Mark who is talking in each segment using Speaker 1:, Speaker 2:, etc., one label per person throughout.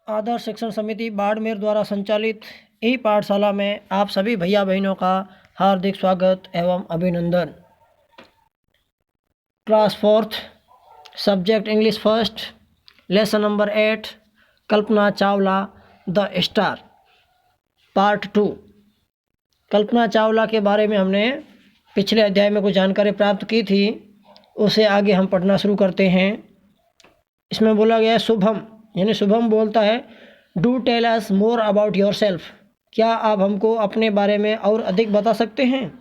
Speaker 1: आदर्श शिक्षण समिति बाड़मेर द्वारा संचालित ई पाठशाला में आप सभी भैया बहनों का हार्दिक स्वागत एवं अभिनंदन। Class 4th, subject English first, lesson number 8, Kalpana Chawla the star, part 2। Kalpana Chawla के बारे में हमने पिछले अध्याय में कुछ जानकारी प्राप्त की थी, उसे आगे हम पढ़ना शुरू करते हैं। इसमें बोला गया है शुभम, यानी शुभम बोलता है, do tell us more about yourself, क्या आप हमको अपने बारे में और अधिक बता सकते हैं।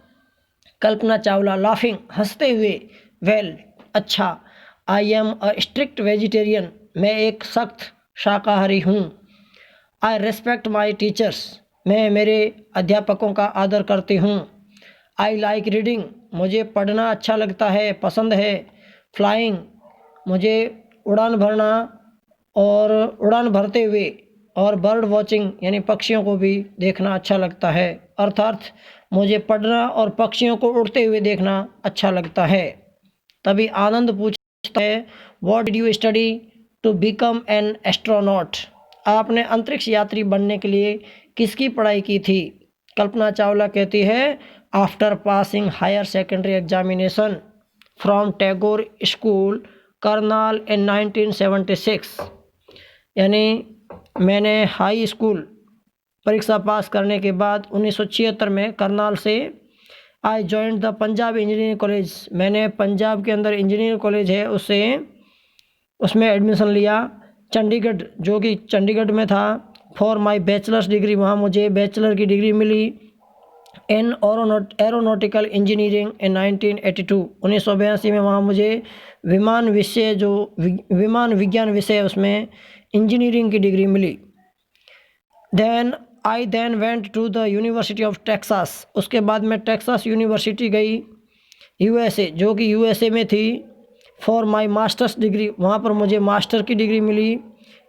Speaker 1: कल्पना चावला लाफिंग, हंसते हुए, वेल, अच्छा, I am a strict vegetarian, मैं एक सख्त शाकाहारी हूँ। आई रेस्पेक्ट माई टीचर्स, मैं मेरे अध्यापकों का आदर करती हूँ। आई लाइक रीडिंग, मुझे पढ़ना अच्छा लगता है, पसंद है। फ्लाइंग, मुझे उड़ान भरना और उड़ान भरते हुए, और बर्ड वॉचिंग यानी पक्षियों को भी देखना अच्छा लगता है, अर्थात मुझे पढ़ना और पक्षियों को उड़ते हुए देखना अच्छा लगता है। तभी आनंद पूछता है, what did you study to become an astronaut, आपने अंतरिक्ष यात्री बनने के लिए किसकी पढ़ाई की थी। कल्पना चावला कहती है, after passing higher secondary examination from Tagore school Karnal in 1976, यानी मैंने हाई स्कूल परीक्षा पास करने के बाद 1976 में करनाल से I joined the Punjab engineering college, मैंने पंजाब के अंदर इंजीनियरिंग कॉलेज है उसमें एडमिशन लिया। चंडीगढ़, जो कि चंडीगढ़ में था, फॉर माय बैचलर्स डिग्री, वहाँ मुझे बैचलर की डिग्री मिली। इन एरोनॉटिकल इंजीनियरिंग इन 1982, 1982 में वहाँ मुझे विमान विज्ञान विषय उसमें इंजीनियरिंग की डिग्री मिली। I went to the university of Texas, उसके बाद मैं टेक्सास यूनिवर्सिटी गई, यूएसए, जो कि यूएसए में थी, फॉर माय मास्टर्स डिग्री, वहाँ पर मुझे मास्टर की डिग्री मिली।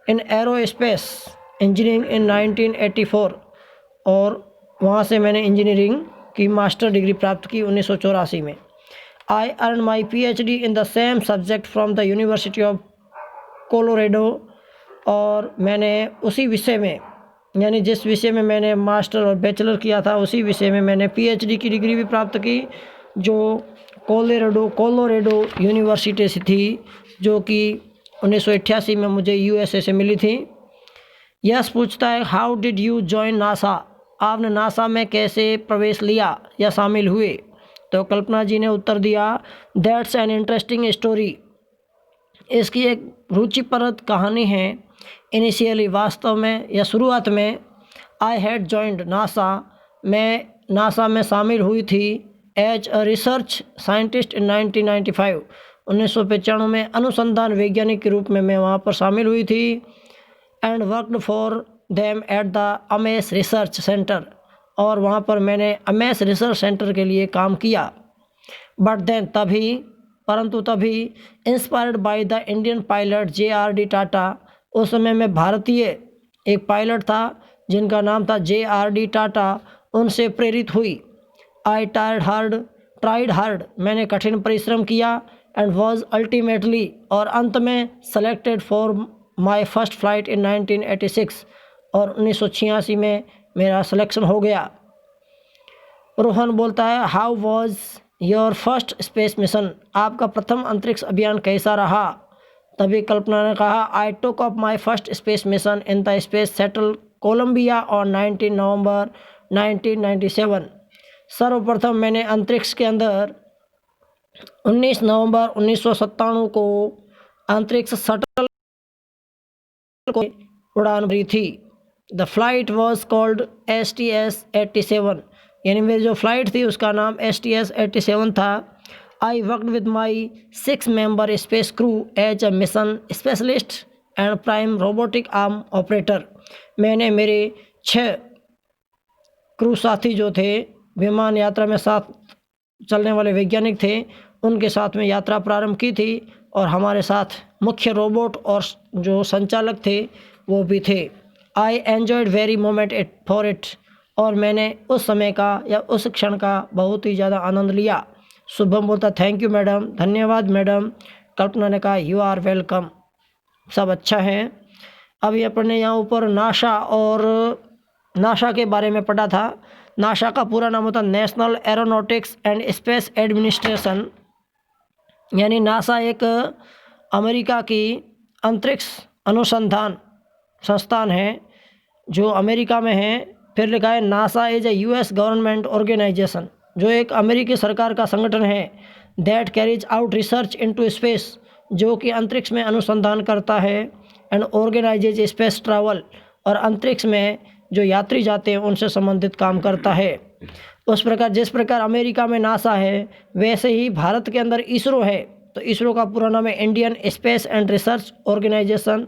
Speaker 1: इन एरोस्पेस इंजीनियरिंग इन 1984, और वहाँ से मैंने इंजीनियरिंग की मास्टर डिग्री प्राप्त की 1984 में। I earn my PhD in the same subject from the university of Colorado, और मैंने उसी विषय में, यानी जिस विषय में मैंने मास्टर और बैचलर किया था, उसी विषय में मैंने पीएचडी की डिग्री भी प्राप्त की, जो कोलोराडो यूनिवर्सिटी से थी, जो कि 1988 में मुझे यूएसए से मिली थी। यस पूछता है, how did you join NASA, आपने नासा में कैसे प्रवेश लिया या शामिल हुए। तो कल्पना जी ने उत्तर दिया, दैट्स एन इंटरेस्टिंग स्टोरी, इसकी एक रुचिप्रद कहानी है। इनिशियली, वास्तव में या शुरुआत में, आई हैड जॉइंड नासा, मैं नासा में शामिल हुई थी, as a research scientist in 1995, 1995 में अनुसंधान वैज्ञानिक के रूप में मैं वहाँ पर शामिल हुई थी। And worked for them at the Amaze research centre, और वहाँ पर मैंने अमेस रिसर्च सेंटर के लिए काम किया। बट देन, परंतु तभी, inspired by the Indian pilot JRD Tata, उस समय में भारतीय एक पायलट था जिनका नाम था JRD टाटा, उनसे प्रेरित हुई। आई ट्राइड हार्ड, मैंने कठिन परिश्रम किया। एंड वॉज अल्टीमेटली, और अंत में, selected for my first flight in 1986, और 1986 में मेरा सिलेक्शन हो गया। रोहन बोलता है, how was your first space mission, आपका प्रथम अंतरिक्ष अभियान कैसा रहा। तभी कल्पना ने कहा, I took up my first space mission in the space shuttle Columbia on 19 November 1997, सर्वप्रथम मैंने अंतरिक्ष के अंदर 19 नवंबर 1997 को अंतरिक्ष शटल को उड़ान भरी थी। The flight was called STS-87, यानी मेरी जो फ्लाइट थी उसका नाम STS-87 था। I worked with my 6 member space crew as a mission specialist and prime robotic arm operator, मैंने मेरे 6 क्रू साथी जो थे, विमान यात्रा में साथ चलने वाले वैज्ञानिक थे, उनके साथ में यात्रा प्रारंभ की थी, और हमारे साथ मुख्य रोबोट और जो संचालक थे वो भी थे। I enjoyed very moment for it, और मैंने उस समय का या उस क्षण का बहुत ही ज़्यादा आनंद लिया। शुभम बोलता, थैंक यू मैडम, धन्यवाद मैडम। कल्पना ने कहा, यू आर वेलकम। सब अच्छा है। अभी अपन ने यहाँ ऊपर नासा और नासा के बारे में पढ़ा था। नासा का पूरा नाम होता national aeronautics and space administration, यानी नासा एक अमेरिका की अंतरिक्ष अनुसंधान संस्थान है जो अमेरिका में है। फिर लिखा है NASA is a US government organisation, जो एक अमेरिकी सरकार का संगठन है। That carries out research into space, जो कि अंतरिक्ष में अनुसंधान करता है। एंड ऑर्गेनाइजेज स्पेस ट्रैवल, और अंतरिक्ष में जो यात्री जाते हैं उनसे संबंधित काम करता है। उस प्रकार जिस प्रकार अमेरिका में नासा है, वैसे ही भारत के अंदर इसरो है। तो इसरो का पूरा नाम है Indian space and research organisation,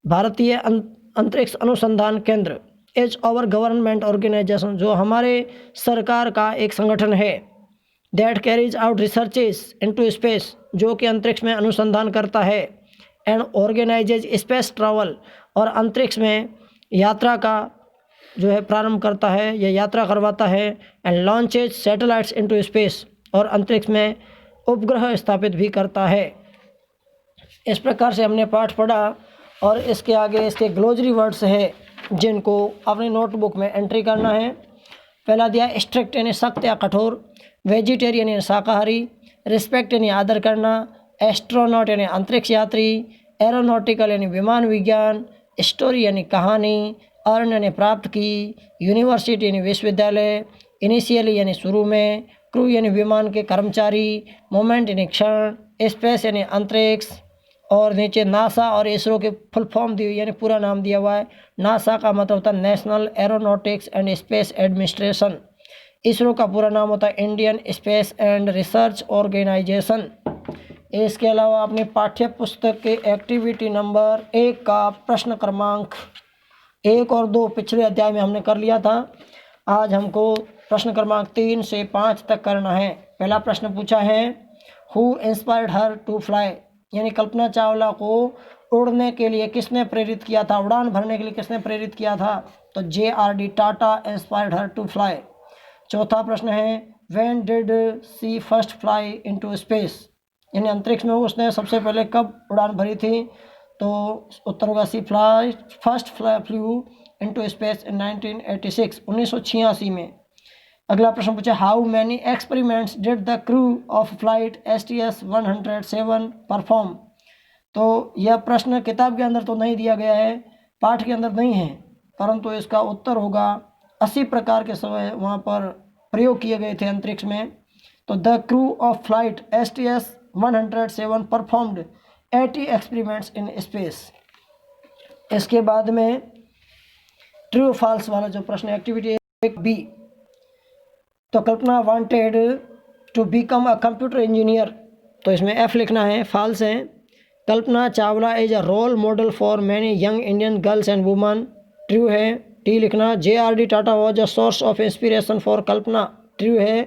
Speaker 1: भारतीय अंतरिक्ष अनुसंधान केंद्र। इज आवर गवर्नमेंट ऑर्गेनाइजेशन, जो हमारे सरकार का एक संगठन है। That carries out researches into space, जो कि अंतरिक्ष में अनुसंधान करता है। एंड ऑर्गेनाइजेज स्पेस ट्रैवल, और अंतरिक्ष में यात्रा का जो है प्रारंभ करता है या यात्रा करवाता है। And launches satellites into space, और अंतरिक्ष में उपग्रह स्थापित भी करता है। इस प्रकार से हमने पाठ पढ़ा, और इसके आगे इसके ग्लोजरी वर्ड्स है जिनको अपनी नोटबुक में एंट्री करना है। पहला दिया स्ट्रिक्ट यानी सख्त या कठोर, वेजिटेरियन यानी शाकाहारी, रिस्पेक्ट यानी आदर करना, एस्ट्रोनॉट यानी अंतरिक्ष यात्री, एरोनॉटिकल यानी विमान विज्ञान, स्टोरी यानी कहानी, अर्न यानी प्राप्त की, यूनिवर्सिटी यानी विश्वविद्यालय, इनिशियली यानी शुरू में, क्रू यानी विमान के कर्मचारी, मोमेंट यानी क्षण, स्पेस यानी अंतरिक्ष, और नीचे नासा और इसरो के फुल फॉर्म दी हुई यानी पूरा नाम दिया हुआ है। नासा का मतलब होता है national aeronautics and space administration. ISRO का पूरा नाम होता है Indian space and research organisation. इसके अलावा अपने पाठ्य पुस्तक के एक्टिविटी नंबर 1 का प्रश्न क्रमांक 1 और 2 पिछले अध्याय में हमने कर लिया था। आज हमको प्रश्न क्रमांक 3 से 5 तक करना है। पहला प्रश्न पूछा है, who inspired her to fly, यानी कल्पना चावला को उड़ने के लिए किसने प्रेरित किया था, उड़ान भरने के लिए किसने प्रेरित किया था। तो JRD Tata inspired her to fly. चौथा प्रश्न है, when did she first fly into space, यानी अंतरिक्ष में उसने सबसे पहले कब उड़ान भरी थी। तो उत्तर होगा C first flew into space in 1986, 1986 में। अगला प्रश्न पूछा, how many experiments did the crew of flight STS-107 perform. तो यह प्रश्न किताब के अंदर तो नहीं दिया गया है, पाठ के अंदर नहीं है, परंतु इसका उत्तर होगा 80 प्रकार के समय वहाँ पर प्रयोग किए गए थे अंतरिक्ष में। तो the crew of flight STS-107 performed 80 experiments in space. इसके बाद में ट्रू फॉल्स वाला जो प्रश्न एक्टिविटी 1B, तो Kalpana wanted to become a computer engineer, तो इसमें F लिखना है, फॉल्स है। Kalpana Chawla is a role model for many young Indian girls and women, true है। T लिखना, JRD Tata was a source of inspiration for Kalpana, true है।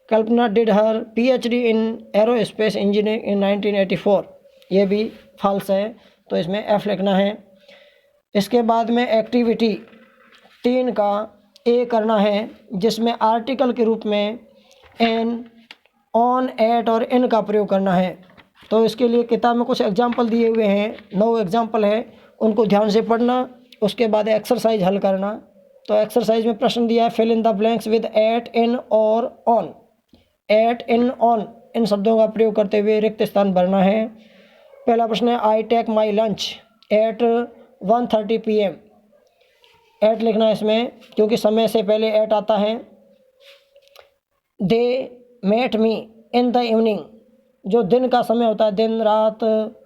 Speaker 1: Kalpana did her PhD in aerospace engineering in 1984, ये भी फॉल्स है, तो इसमें F लिखना है। इसके बाद में एक्टिविटी 3 का A करना है, जिसमें आर्टिकल के रूप में एन, ऑन, एट और इन का प्रयोग करना है। तो इसके लिए किताब में कुछ एग्जाम्पल दिए हुए हैं, 9 एग्जाम्पल है, उनको ध्यान से पढ़ना। उसके बाद एक्सरसाइज हल करना। तो एक्सरसाइज में प्रश्न दिया है, fill in the blanks with at, in और ऑन। एट, इन, ऑन इन शब्दों का प्रयोग करते हुए रिक्त स्थान भरना है। पहला प्रश्न है, I take my lunch at 1:30 PM, at लिखना है इसमें, क्योंकि समय से पहले एट आता है। They met me in the evening, जो दिन का समय होता है, दिन, रात,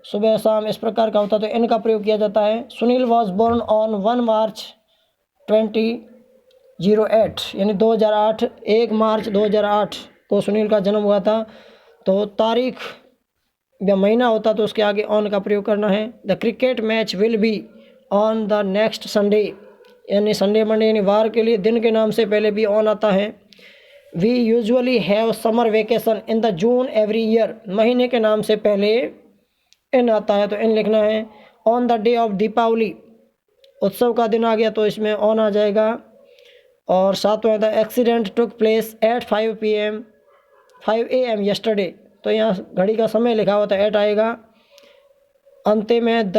Speaker 1: सुबह, शाम, इस प्रकार का होता है, तो इन का प्रयोग किया जाता है। सुनील वॉज बोर्न ऑन 1 मार्च 2008, यानी 2008, 1 मार्च 2008 को सुनील का जन्म हुआ था। तो तारीख या महीना होता तो उसके आगे ऑन का प्रयोग करना है। The cricket match will be on the next Sunday, यानी संडे मंडे यानी वार के लिए दिन के नाम से पहले भी ऑन आता है। We usually have summer vacation in the June every year, महीने के नाम से पहले इन आता है, तो इन लिखना है। On the day of Deepawali, उत्सव का दिन आ गया तो इसमें ऑन आ जाएगा। और सातवां, the accident took place at 5 AM yesterday, तो यहाँ घड़ी का समय लिखा हुआ था, एट आएगा। अंतिम है the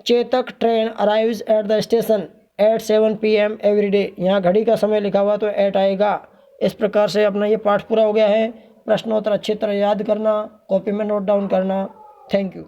Speaker 1: Chetak train arrives at the station at 7 PM every day. यहाँ घड़ी का समय लिखा हुआ तो एट आएगा। इस प्रकार से अपना ये पाठ पूरा हो गया है। प्रश्नोत्तर अच्छी तरह याद करना, कॉपी में नोट डाउन करना। Thank you.